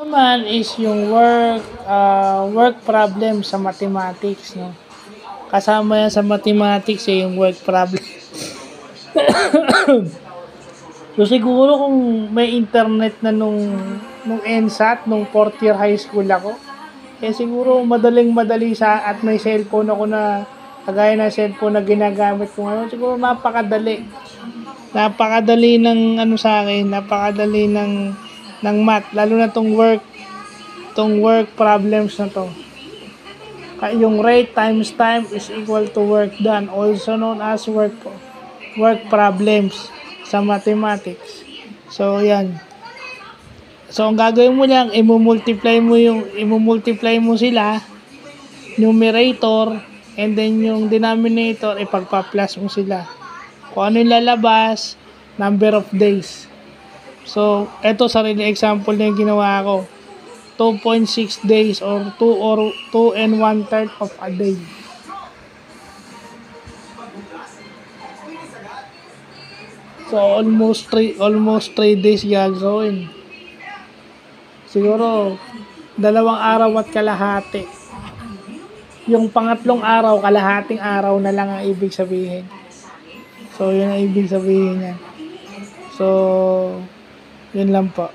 Naman is yung work problem sa mathematics, no? Kasama yan sa mathematics yung work problem. So siguro kung may internet na nung NSAT, nung fourth year high school ako, siguro madaling-madali at may cellphone ako na kagaya ng cellphone na ginagamit ko ngayon, siguro napakadali. Napakadali ng sa akin, napakadali ng math, lalo na tong work problems na to. Yung rate times time is equal to work done, also known as work problems sa mathematics. So yan. So ang gagawin mo lang, i-multiply mo sila, numerator, and then yung denominator, ipagpa-plus mo sila. Kung ano yung lalabas, number of days. So, eto sarili example na yung ginawa ko. 2.6 days or 2 and 1/3 of a day. So, almost 3 days gagawin. Siguro, 2 araw at kalahati. Yung pangatlong araw, kalahating araw na lang ang ibig sabihin. So, yun ang ibig sabihin niya. So, yun lang po.